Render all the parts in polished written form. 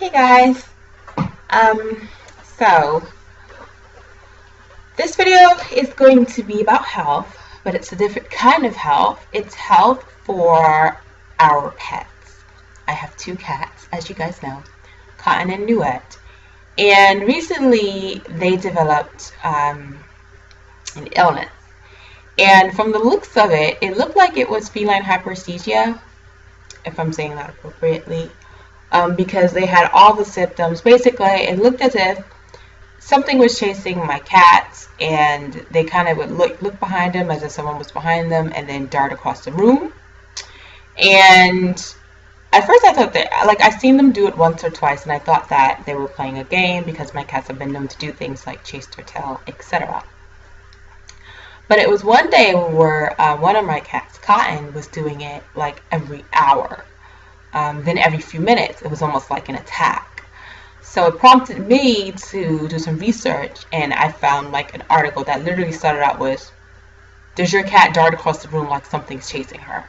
Hey guys, um, so this video is going to be about health, but it's a different kind of health. It's health for our pets. I have two cats, as you guys know, Cotton and Nuet, and recently they developed an illness. And from the looks of it, it looked like it was feline hyperesthesia, if I'm saying that appropriately. Because they had all the symptoms. Basically, it looked as if something was chasing my cats, and they kind of would look behind them as if someone was behind them, and then dart across the room. And at first, I thought that, like, I've seen them do it once or twice, and I thought that they were playing a game because my cats have been known to do things like chase their tail, etc. But it was one day where one of my cats, Cotton, was doing it like every hour. Then every few minutes, it was almost like an attack. So it prompted me to do some research, and I found like an article that literally started out with, "Does your cat dart across the room like something's chasing her?"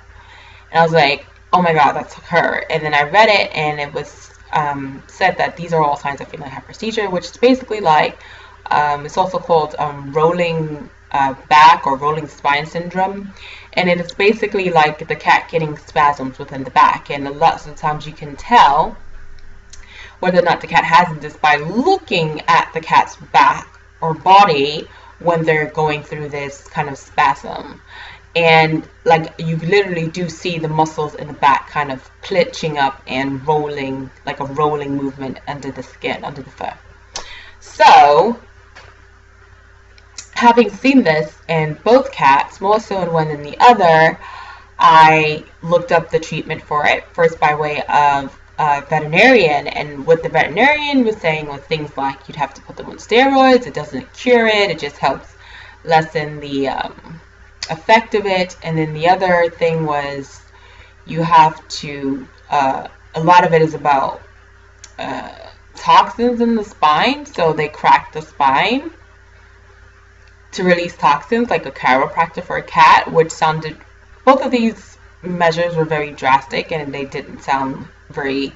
And I was like, oh my god, that's her. And then I read it, and it was said that these are all signs of feline hyperesthesia, which is basically like, it's also called rolling back or rolling spine syndrome. And it is basically like the cat getting spasms within the back. And lots of times you can tell whether or not the cat has this by looking at the cat's back or body when they're going through this kind of spasm. And like you literally do see the muscles in the back kind of clenching up and rolling, like a rolling movement under the skin, under the fur. So having seen this in both cats, more so in one than the other, I looked up the treatment for it, first by way of a veterinarian. And what the veterinarian was saying was things like you'd have to put them on steroids, it doesn't cure it, it just helps lessen the effect of it. And then the other thing was you have to, a lot of it is about toxins in the spine, so they crack the spine to release toxins, like a chiropractor for a cat, which sounded, both of these measures were very drastic, and they didn't sound very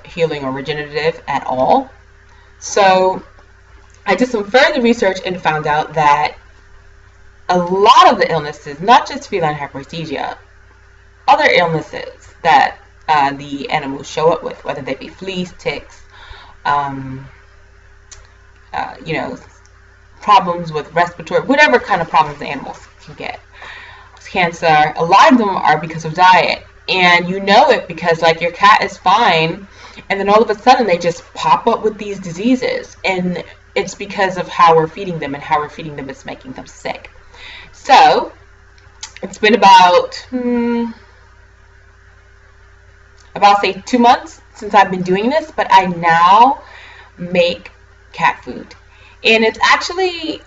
healing or regenerative at all. So I did some further research and found out that a lot of the illnesses, not just feline hyperesthesia, other illnesses that the animals show up with, whether they be fleas, ticks, you know, problems with respiratory, whatever kind of problems the animals can get, cancer, a lot of them are because of diet. And you know it because like your cat is fine, and then all of a sudden they just pop up with these diseases, and it's because of how we're feeding them, and how we're feeding them is making them sick. So it's been about say 2 months since I've been doing this, but I now make cat food. And it's actually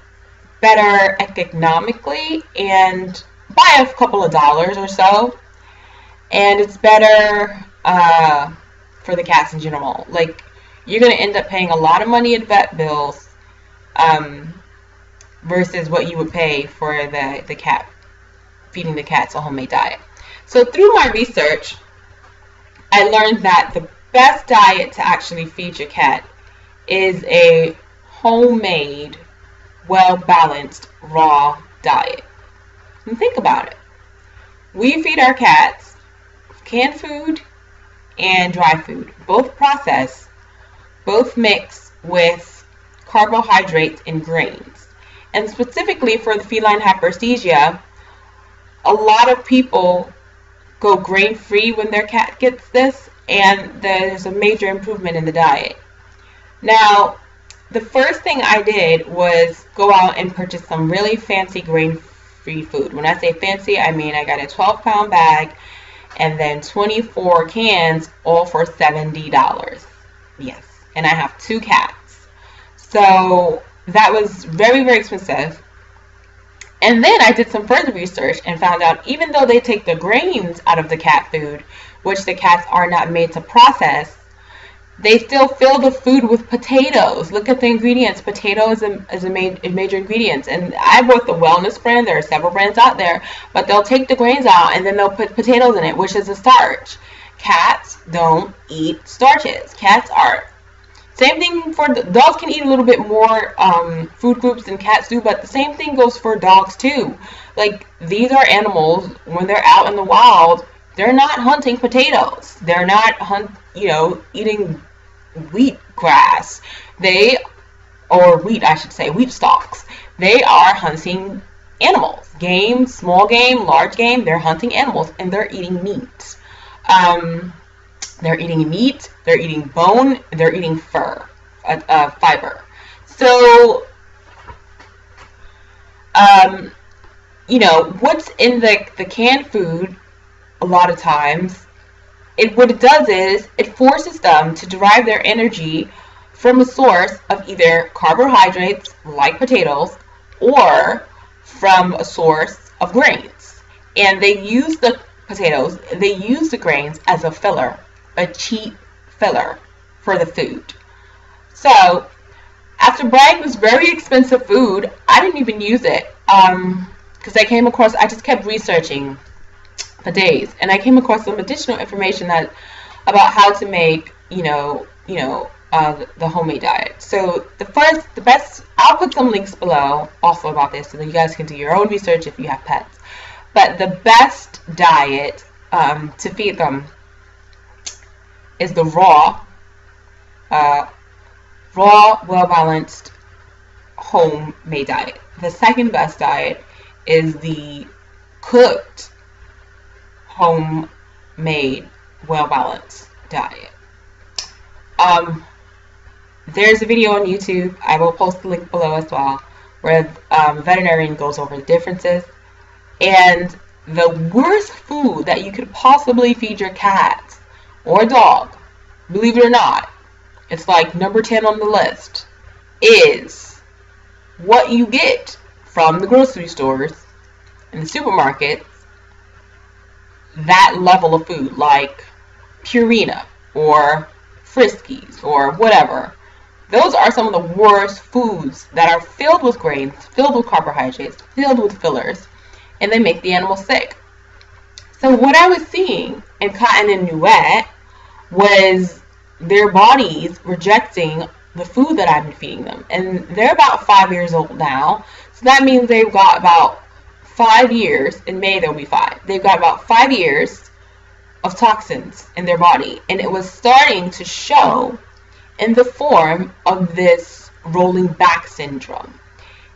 better economically and by a couple of dollars or so. And it's better for the cats in general. Like, you're going to end up paying a lot of money in vet bills versus what you would pay for the cat, feeding the cats a homemade diet. So through my research, I learned that the best diet to actually feed your cat is a homemade, well-balanced, raw diet. And think about it. We feed our cats canned food and dry food, both processed, both mixed with carbohydrates and grains. And specifically for the feline hyperesthesia, a lot of people go grain-free when their cat gets this, and there's a major improvement in the diet. Now, the first thing I did was go out and purchase some really fancy grain-free food. When I say fancy, I mean I got a 12-pound bag and then 24 cans, all for $70. Yes, and I have 2 cats. So that was very, very expensive. And then I did some further research and found out even though they take the grains out of the cat food, which the cats are not made to process, they still fill the food with potatoes. Look at the ingredients. Potato is a major ingredient. And I bought the Wellness brand. There are several brands out there. But they'll take the grains out and then they'll put potatoes in it, which is a starch. cats don't eat starches. Cats are, same thing for dogs can eat a little bit more food groups than cats do, but the same thing goes for dogs too. Like, these are animals, when they're out in the wild, they're not hunting potatoes. They're not eating wheat grass. Or wheat, I should say, wheat stalks. They are hunting animals. Game, small game, large game, they're hunting animals, and they're eating meat. They're eating meat, they're eating bone, they're eating fur, fiber. So, what's in the canned food, a lot of times, what it does is, it forces them to derive their energy from a source of either carbohydrates, like potatoes, or from a source of grains. And they use the potatoes, they use the grains as a filler, a cheap filler for the food. So, after bread was very expensive food, I didn't even use it because I just kept researching for days, and I came across some additional information about how to make the homemade diet. So the best, I'll put some links below also about this so that you guys can do your own research if you have pets. But the best diet to feed them is the raw, well-balanced homemade diet. The second best diet is the cooked, homemade, well-balanced diet. There's a video on YouTube, I will post the link below as well, where a veterinarian goes over the differences. And the worst food that you could possibly feed your cat or dog, believe it or not, it's like number 10 on the list, is what you get from the grocery stores and the supermarkets. That level of food, like Purina or Friskies or whatever. Those are some of the worst foods that are filled with grains, filled with carbohydrates, filled with fillers, and they make the animal sick. So what I was seeing in Cotton and Nuet was their bodies rejecting the food that I've been feeding them. And they're about 5 years old now. So that means they've got about 5 years. In May they'll be 5. They've got about 5 years of toxins in their body. And it was starting to show in the form of this rolling back syndrome.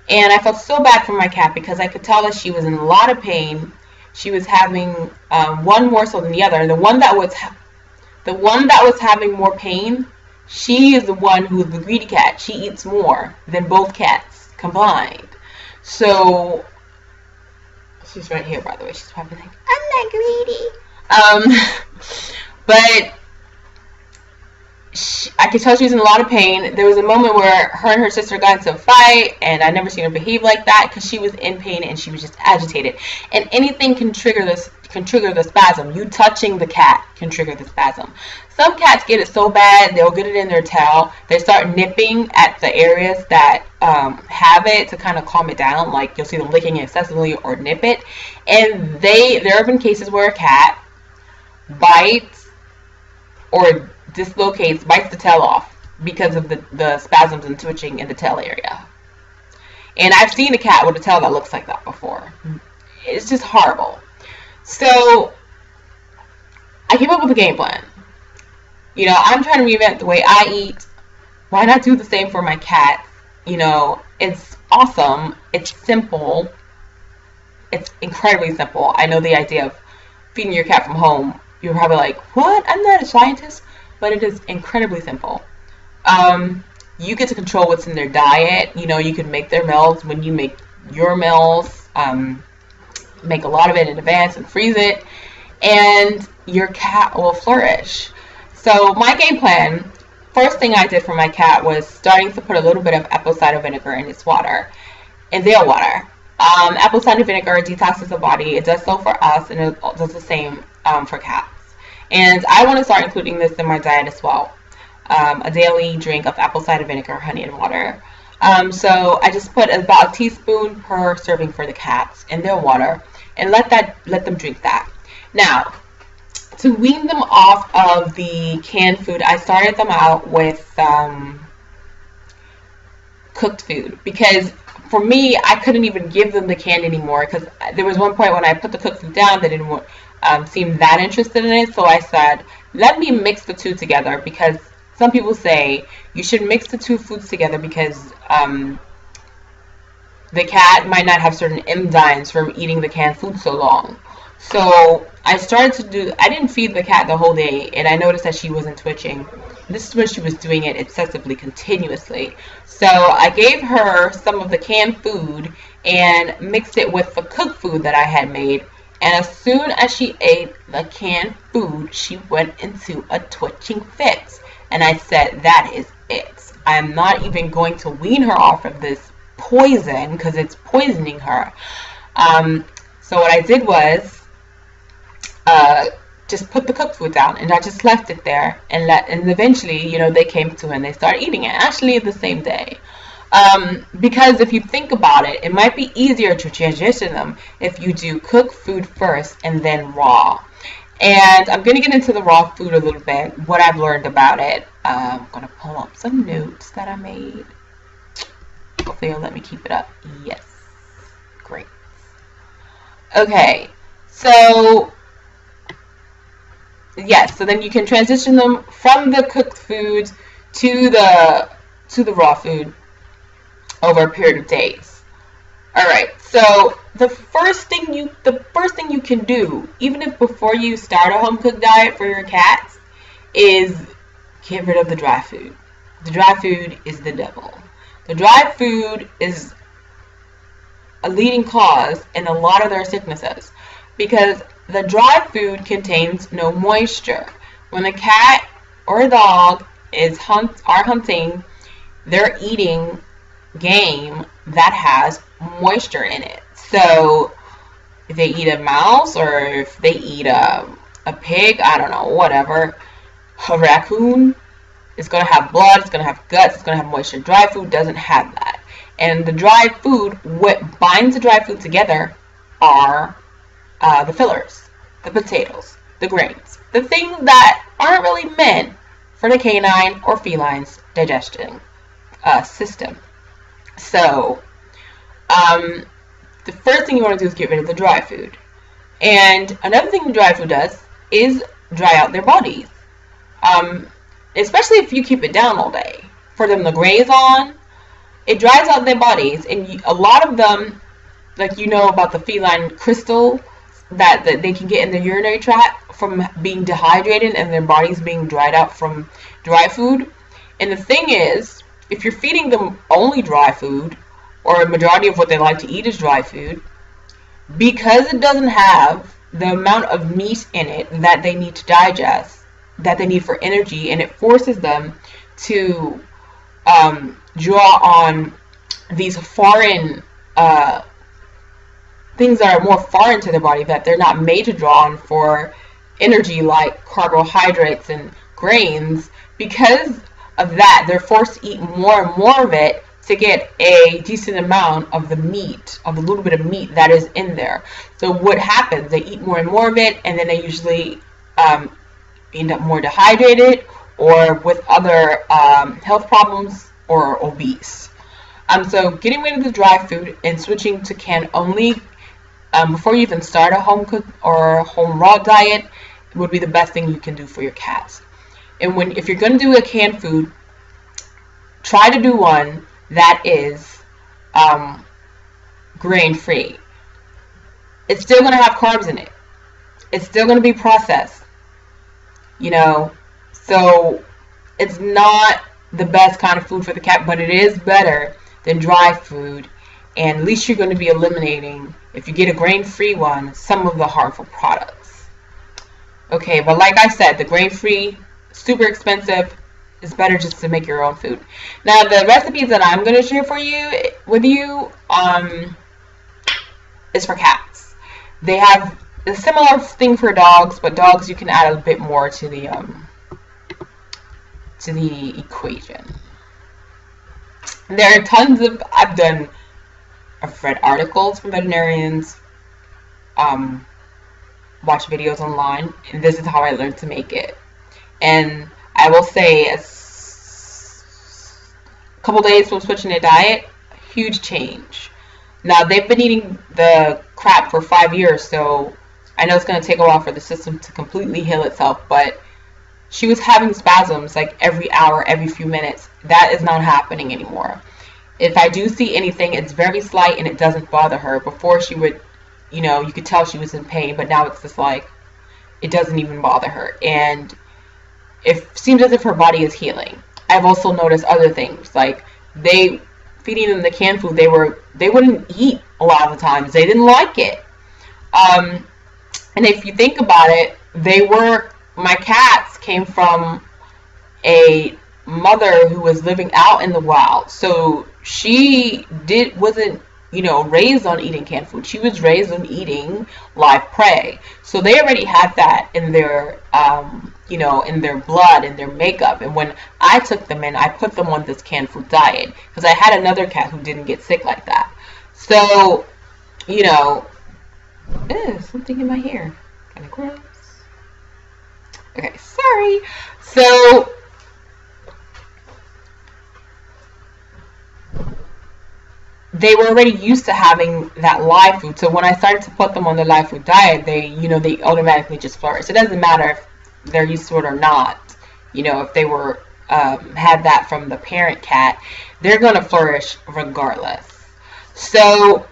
And I felt so bad for my cat because I could tell that she was in a lot of pain. She was having one more so than the other. The one that was having more pain, she is the one who's the greedy cat. She eats more than both cats combined. So she's right here, by the way. She's probably like, I'm not greedy. But I could tell she was in a lot of pain. There was a moment where her and her sister got into a fight, and I never seen her behave like that because she was in pain and she was just agitated. And anything can trigger the spasm. You touching the cat can trigger the spasm. Some cats get it so bad they'll get it in their tail. They start nipping at the areas that have it to kind of calm it down. Like you'll see them licking excessively or nip it. And there have been cases where a cat bites or bites the tail off because of the spasms and twitching in the tail area. And I've seen a cat with a tail that looks like that before. It's just horrible. So I came up with a game plan. I'm trying to reinvent the way I eat. Why not do the same for my cat? It's awesome. It's simple. It's incredibly simple. I know the idea of feeding your cat from home. You're probably like, what? I'm not a scientist. But it is incredibly simple. You get to control what's in their diet. You can make their meals when you make your meals. Make a lot of it in advance and freeze it. And your cat will flourish. So my game plan, first thing I did for my cat was starting to put a little bit of apple cider vinegar in its water. In their water. Apple cider vinegar detoxes the body. It does so for us, and it does the same for cats. And I want to start including this in my diet as well. A daily drink of apple cider vinegar, honey, and water. So I just put about a teaspoon per serving for the cats in their water and let them drink that. Now, to wean them off of the canned food, I started them out with cooked food, because for me, I couldn't even give them the canned anymore, because there was one point when I put the cooked food down, they didn't seem that interested in it. So I said, let me mix the two together, because some people say you should mix the two foods together because the cat might not have certain enzymes from eating the canned food so long. So I started to do, I didn't feed the cat the whole day, and I noticed that she wasn't twitching. This is when she was doing it excessively, continuously. So I gave her some of the canned food and mixed it with the cooked food that I had made. And as soon as she ate the canned food, she went into a twitching fit. And I said, that is it. I'm not even going to wean her off of this poison, because it's poisoning her. So what I did was just put the cooked food down, and I just left it there, and eventually, they came to it and they started eating it, actually the same day. Because if you think about it, it might be easier to transition them if you do cooked food first and then raw. And I'm going to get into the raw food a little bit, what I've learned about it. I'm going to pull up some notes that I made. Hopefully you'll let me keep it up. Yes. Great. Okay. So yes, so then you can transition them from the cooked food to the raw food over a period of days. All right, so the first thing you can do, even if before you start a home cooked diet for your cats, is get rid of the dry food. The dry food is the devil. The dry food is a leading cause in a lot of their sicknesses, because the dry food contains no moisture. When a cat or a dog are hunting, they're eating game that has moisture in it. So if they eat a mouse, or if they eat a pig, I don't know, whatever, a raccoon, it's going to have blood, it's going to have guts, it's going to have moisture. Dry food doesn't have that. And the dry food, what binds the dry food together are the fillers, the potatoes, the grains, the things that aren't really meant for the canine or feline's digestion system. So the first thing you want to do is get rid of the dry food. And another thing the dry food does is dry out their bodies, especially if you keep it down all day for them to graze on. It dries out their bodies, and a lot of them, like about the feline crystal that they can get in the urinary tract from being dehydrated and their bodies being dried out from dry food. And the thing is, if you're feeding them only dry food, or a majority of what they like to eat is dry food, because it doesn't have the amount of meat in it that they need to digest, that they need for energy, and it forces them to draw on these foreign things that are more foreign to their body, that they're not made to draw on for energy, like carbohydrates and grains. Because of that, they're forced to eat more and more of it to get a decent amount of the meat, of the little bit of meat that is in there. So what happens, they eat more and more of it, and then they usually end up more dehydrated, or with other health problems, or obese. So getting rid of the dry food and switching to canned only before you even start a home cooked or home raw diet would be the best thing you can do for your cats. And if you're going to do a canned food, try to do one that is grain free. It's still going to have carbs in it. It's still going to be processed. So it's not the best kind of food for the cat, but it is better than dry food, and at least you're going to be eliminating, if you get a grain-free one, some of the harmful products. Okay, but like I said, the grain-free, super expensive. It's better just to make your own food. Now, the recipes that I'm going to share with you is for cats. They have a similar thing for dogs, but dogs you can add a bit more to the equation. There are tons of, I've read articles from veterinarians, watch videos online, and this is how I learned to make it. And I will say, a couple days from switching the diet, huge change. Now, they've been eating the crap for 5 years, so I know it's going to take a while for the system to completely heal itself, but she was having spasms like every hour, every few minutes. That is not happening anymore. If I do see anything, it's very slight and it doesn't bother her. Before, she would, you know, you could tell she was in pain, but now it's just like, it doesn't even bother her. And it seems as if her body is healing. I've also noticed other things, like feeding them the canned food, they wouldn't eat a lot of the times. They didn't like it. And if you think about it, my cats came from a mother who was living out in the wild. So she wasn't, you know, raised on eating canned food. She was raised on eating live prey. So they already had that in their, you know, in their blood, in their makeup. And when I took them in, I put them on this canned food diet because I had another cat who didn't get sick like that. So, you know, something in my hair. Kind of gross. Okay, sorry. So, they were already used to having that live food. So when I started to put them on the live food diet, they automatically just flourish. It doesn't matter if they're used to it or not. You know, if they were had that from the parent cat, they're gonna flourish regardless. So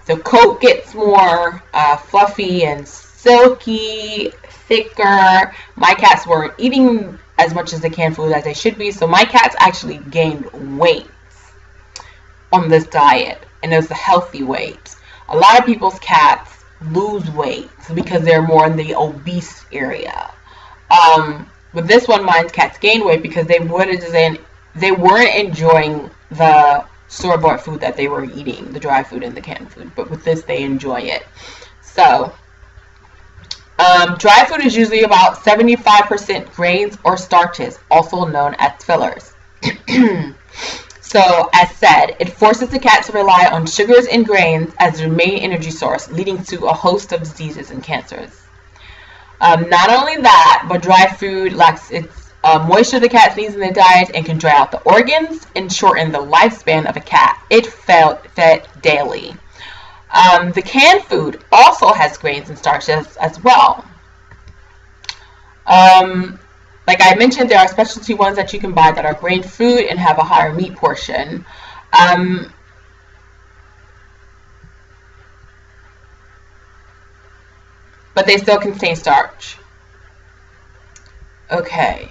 the coat gets more fluffy and silky, thicker. My cats weren't eating as much as the canned food as they should be, so my cats actually gained weight on this diet, and it was a healthy weight. A lot of people's cats lose weight because they're more in the obese area. But this one, mine's cats gained weight because they weren't enjoying the store-bought food that they were eating, the dry food and the canned food. But with this, they enjoy it. So, dry food is usually about 75% grains or starches, also known as fillers. So, as said, it forces the cat to rely on sugars and grains as their main energy source, leading to a host of diseases and cancers. Not only that, but dry food lacks its moisture the cat needs in their diet and can dry out the organs and shorten the lifespan of a cat if fed daily. The canned food also has grains and starches as well. Like I mentioned, there are specialty ones that you can buy that are grain food and have a higher meat portion. But they still contain starch. Okay.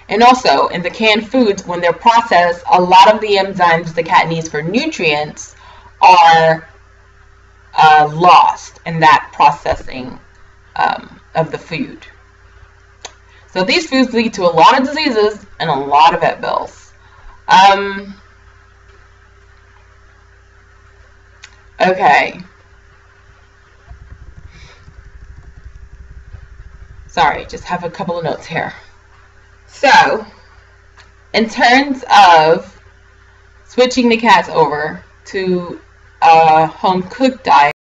And also, in the canned foods, when they're processed, a lot of the enzymes the cat needs for nutrients are lost in that processing of the food. So these foods lead to a lot of diseases and a lot of vet bills. Okay. Sorry, just have a couple of notes here. So, in terms of switching the cats over to a home cooked diet.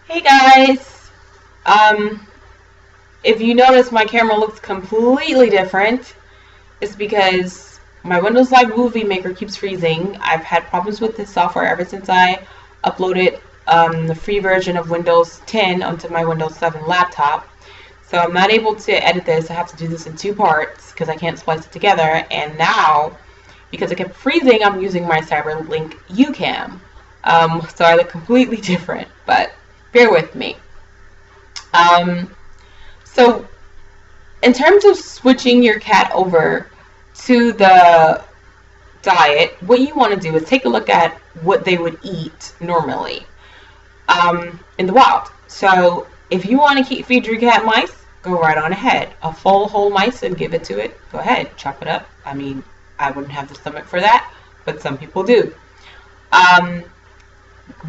Hey guys! If you notice my camera looks completely different, it's because my Windows Live Movie Maker keeps freezing. I've had problems with this software ever since I uploaded the free version of Windows 10 onto my Windows 7 laptop. So I'm not able to edit this. I have to do this in 2 parts because I can't splice it together. And now, because it kept freezing, I'm using my CyberLink UCam. So I look completely different, but bear with me. So in terms of switching your cat over to the diet, what you want to do is take a look at what they would eat normally in the wild. So if you want to feed your cat mice, go right on ahead. A full whole mice and give it to it. Go ahead, chop it up. I mean, I wouldn't have the stomach for that, but some people do.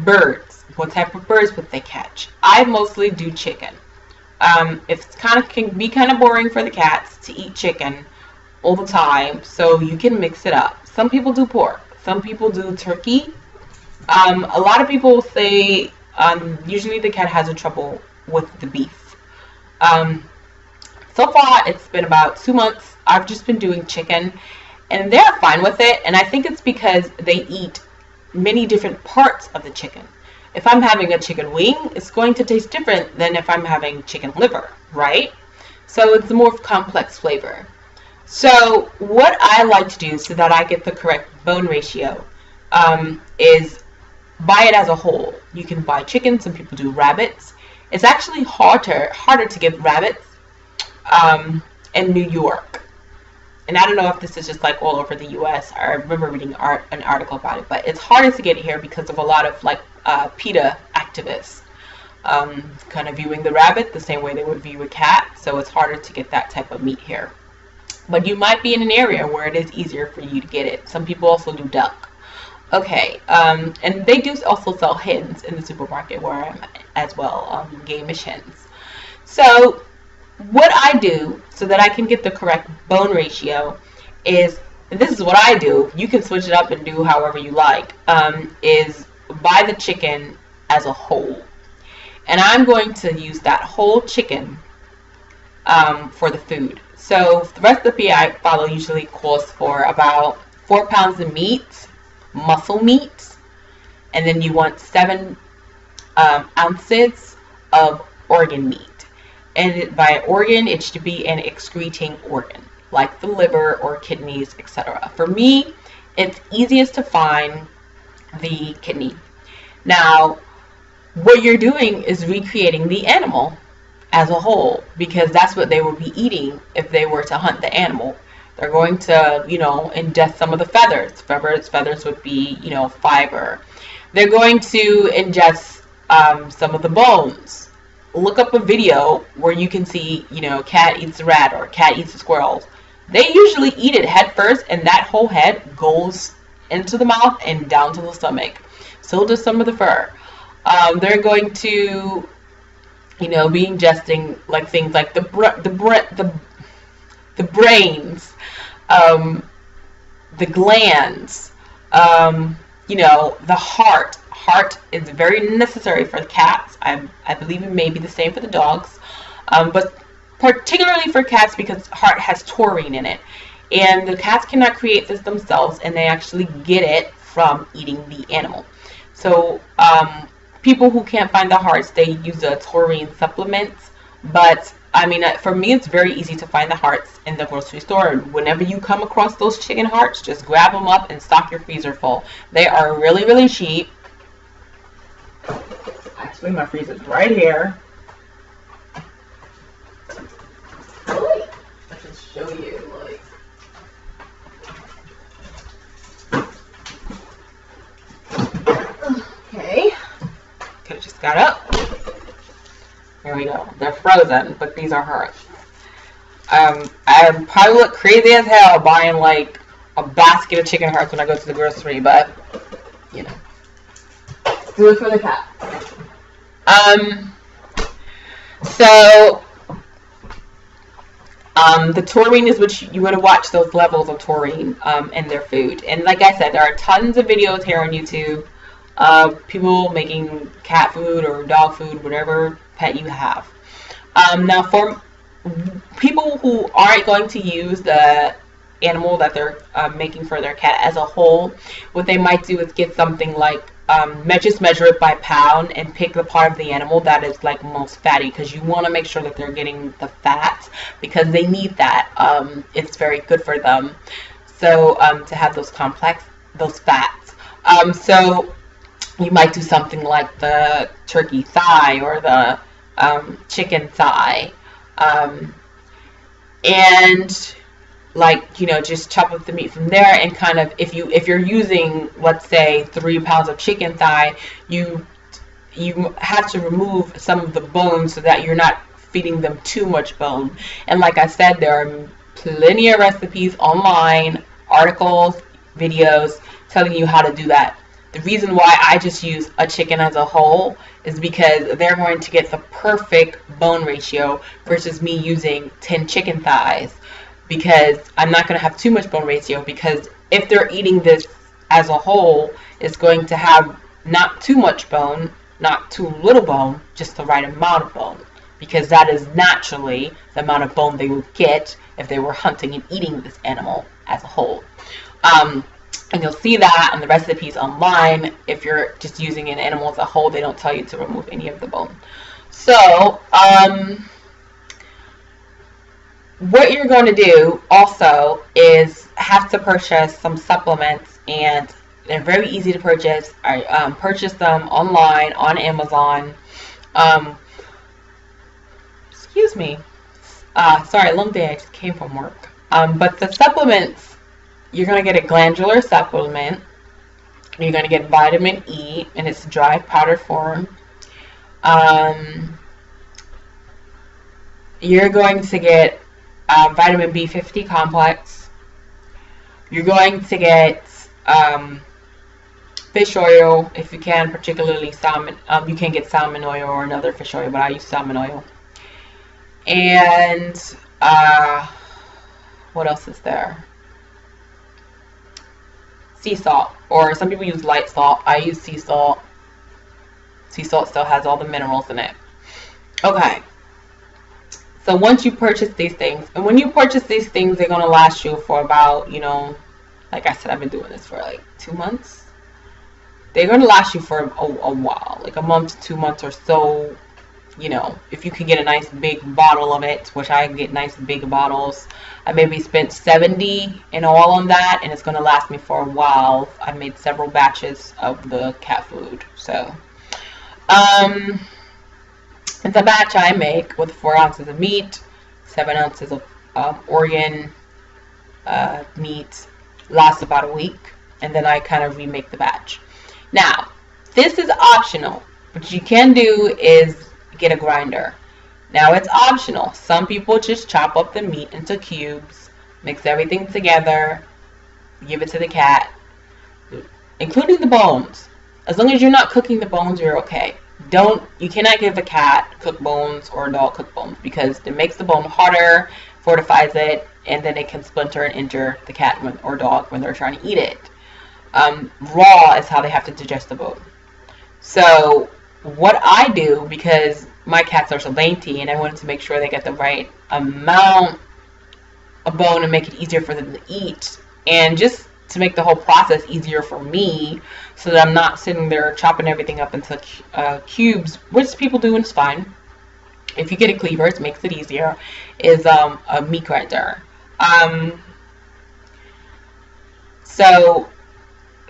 Birds. What type of birds would they catch? I mostly do chicken. It can be kind of boring for the cats to eat chicken all the time, so you can mix it up. Some people do pork. Some people do turkey. A lot of people say Usually the cat has a trouble with the beef. So far, it's been about 2 months. I've just been doing chicken, and they're fine with it. And I think it's because they eat many different parts of the chicken. If I'm having a chicken wing, it's going to taste different than if I'm having chicken liver, right? So it's a more complex flavor. So what I like to do so that I get the correct bone ratio is buy it as a whole. You can buy chicken. Some people do rabbits. It's actually harder to get rabbits in New York. And I don't know if this is just like all over the US. I remember reading an article about it, but it's harder to get here because of a lot of like PETA activists kind of viewing the rabbit the same way they would view a cat. So it's harder to get that type of meat here. But you might be in an area where it is easier for you to get it. Some people also do duck. Okay, and they do also sell hens in the supermarket where I'm at as well, game-ish hens. So what I do so that I can get the correct bone ratio is, and this is what I do, you can switch it up and do however you like, is buy the chicken as a whole. And I'm going to use that whole chicken for the food. So the recipe I follow usually calls for about 4 pounds of meat, muscle meat, and then you want 7 ounces of organ meat. And by organ, it should be an excreting organ, like the liver or kidneys, etc. For me, it's easiest to find the kidney. Now, what you're doing is recreating the animal as a whole, because that's what they would be eating if they were to hunt the animal. They're going to, ingest some of the feathers. Feathers would be, fiber. They're going to ingest some of the bones. Look up a video where you can see, cat eats a rat or cat eats a squirrel. They usually eat it head first, and that whole head goes into the mouth and down to the stomach. So does some of the fur. They're going to, be ingesting like things like the brains, the glands, the heart. Heart is very necessary for the cats. I believe it may be the same for the dogs, but particularly for cats because heart has taurine in it. And the cats cannot create this themselves, and they actually get it from eating the animal. So people who can't find the hearts, they use the taurine supplements. But I mean, for me, it's very easy to find the hearts in the grocery store. Whenever you come across those chicken hearts, just grab them up and stock your freezer full. They are really, really cheap. Actually, my freezer's right here. I'll just show you, like. Okay. Could have just got up. Here we go. They're frozen, but these are hers. I probably look crazy as hell buying like a basket of chicken hearts when I go to the grocery, but do it for the cat. The taurine is what you want to watch those levels of taurine in their food. And like I said, there are tons of videos here on YouTube of people making cat food or dog food, whatever pet you have. Now, for people who aren't going to use the animal that they're making for their cat as a whole, what they might do is get something like just measure it by pound and pick the part of the animal that is like most fatty, because you want to make sure that they're getting the fat because they need that. It's very good for them. So to have those fats. So you might do something like the turkey thigh or the chicken thigh, and just chop up the meat from there, and kind of if you're using, let's say, 3 pounds of chicken thigh, you have to remove some of the bone so that you're not feeding them too much bone. And like I said, there are plenty of recipes online, articles, videos telling you how to do that. The reason why I just use a chicken as a whole is because they're going to get the perfect bone ratio versus me using 10 chicken thighs, because I'm not going to have too much bone ratio, because if they're eating this as a whole, it's going to have not too much bone not too little bone, just the right amount of bone, because that is naturally the amount of bone they would get if they were hunting and eating this animal as a whole. And you'll see that on the recipes online. If you're just using an animal as a whole, they don't tell you to remove any of the bone. So, what you're going to do also is have to purchase some supplements, and they're very easy to purchase. I purchased them online on Amazon. Excuse me. Sorry, long day. I just came from work. But the supplements, you're going to get a glandular supplement. You're going to get vitamin E in its dry powder form. You're going to get vitamin B50 complex. You're going to get fish oil if you can, particularly salmon. You can get salmon oil or another fish oil, but I use salmon oil. And what else is there? Sea salt, or some people use light salt. I use sea salt. Sea salt still has all the minerals in it. Okay. So once you purchase these things, and when you purchase these things, they're going to last you for about, you know, like I said, I've been doing this for like 2 months. They're going to last you for a while, like a month to 2 months or so. You know, if you can get a nice big bottle of it, which I get nice big bottles. I maybe spent $70 in all on that, and it's going to last me for a while. I made several batches of the cat food. So, it's a batch I make with 4 ounces of meat, 7 ounces of organ meat. Lasts about a week, and then I kind of remake the batch. Now, this is optional. What you can do is get a grinder. Now, it's optional. Some people just chop up the meat into cubes, mix everything together, give it to the cat, including the bones. As long as you're not cooking the bones, you're okay. You cannot give a cat cooked bones or a dog cooked bones, because it makes the bone harder, fortifies it, and then it can splinter and injure the cat or dog when they're trying to eat it. Raw is how they have to digest the bone. So what I do, because my cats are so dainty and I wanted to make sure they get the right amount of bone and make it easier for them to eat, and just to make the whole process easier for me, so that I'm not sitting there chopping everything up into cubes, which people do and it's fine. If you get a cleaver, it makes it easier, is a meat grinder. So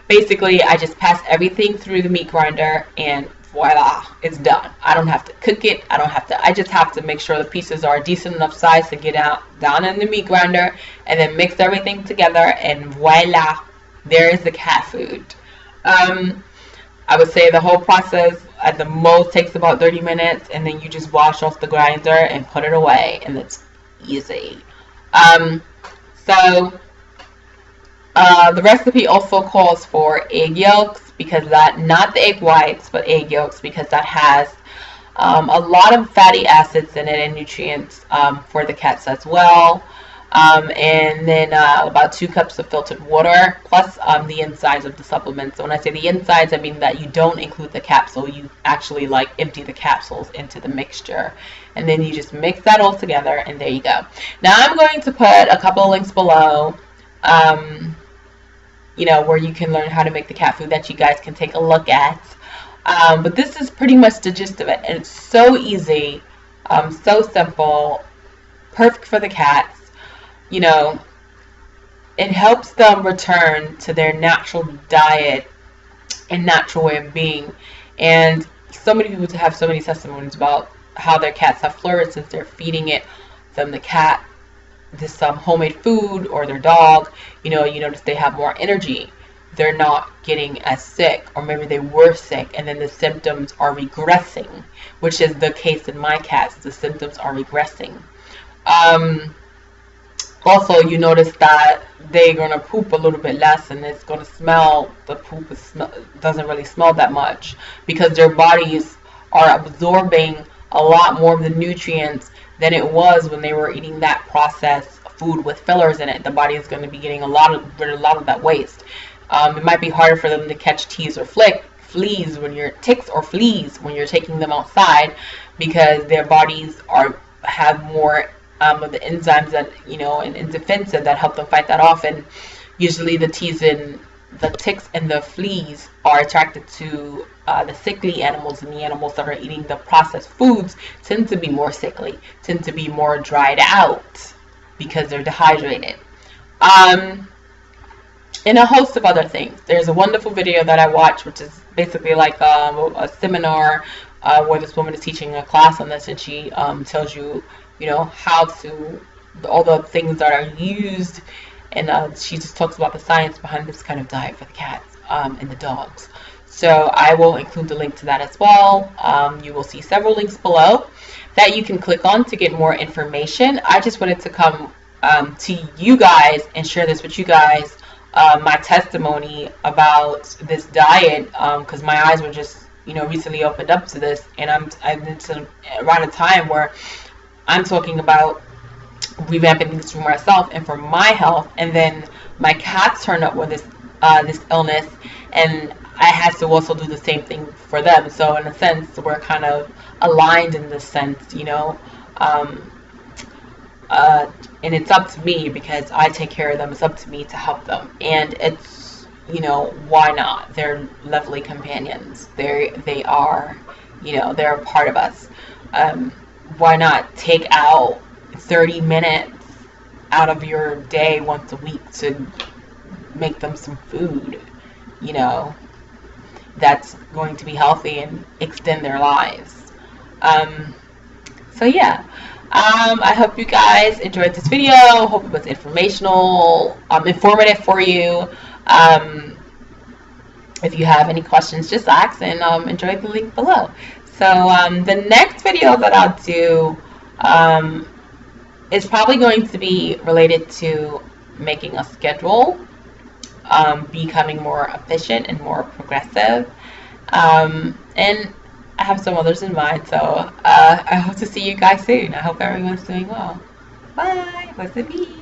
basically I just pass everything through the meat grinder, and voila, it's done. I don't have to cook it. I just have to make sure the pieces are a decent enough size to get down in the meat grinder, and then mix everything together, and voila, there is the cat food. I would say the whole process at the most takes about 30 minutes, and then you just wash off the grinder and put it away, and it's easy. The recipe also calls for egg yolks, because not the egg whites, but egg yolks, because that has a lot of fatty acids in it and nutrients for the cats as well. And then about 2 cups of filtered water, plus the insides of the supplements. So when I say the insides, I mean that you don't include the capsule. You actually empty the capsules into the mixture, and then you just mix that all together, and there you go. Now I'm going to put a couple of links below, where you can learn how to make the cat food that you guys can take a look at. But this is pretty much the gist of it, and it's so easy, so simple, perfect for the cats. It helps them return to their natural diet and natural way of being. And so many people have so many testimonies about how their cats have flourished since they're feeding the cat this homemade food, or their dog. You notice they have more energy. They're not getting as sick, or maybe they were sick and then the symptoms are regressing, which is the case in my cats. The symptoms are regressing. Also, you notice that they're going to poop a little bit less, and it's going to smell, the poop doesn't really smell that much, because their bodies are absorbing a lot more of the nutrients than it was when they were eating that processed food with fillers in it. The body is going to be getting rid of a lot of that waste. It might be harder for them to catch teas or fleas when you're ticks or fleas when you're taking them outside, because their bodies have more of the enzymes that, and defensive that help them fight that off. And usually the ticks and the fleas are attracted to the sickly animals, and the animals that are eating the processed foods tend to be more sickly, tend to be more dried out because they're dehydrated. And a host of other things. There's a wonderful video that I watched, which is basically like a seminar where this woman is teaching a class on this, and she tells you, how to, all the things that are used, and she just talks about the science behind this kind of diet for the cats and the dogs. So I will include the link to that as well. You will see several links below that you can click on to get more information. I just wanted to come to you guys and share this with you guys, my testimony about this diet, because my eyes were just, recently opened up to this, and I'm around a time where I'm talking about revamping this for myself and for my health, and then my cats turned up with this illness, and I had to also do the same thing for them. So in a sense, we're kind of aligned in this sense, and it's up to me because I take care of them. It's up to me to help them, and it's, why not? They're lovely companions. They are, they're a part of us. Why not take out 30 minutes out of your day once a week to make them some food, that's going to be healthy and extend their lives. So yeah, I hope you guys enjoyed this video. Hope it was informative for you. If you have any questions, just ask, and enjoy the link below. So the next video that I'll do is probably going to be related to making a schedule, becoming more efficient and more progressive, and I have some others in mind. So I hope to see you guys soon. I hope everyone's doing well. Bye. What's the bee?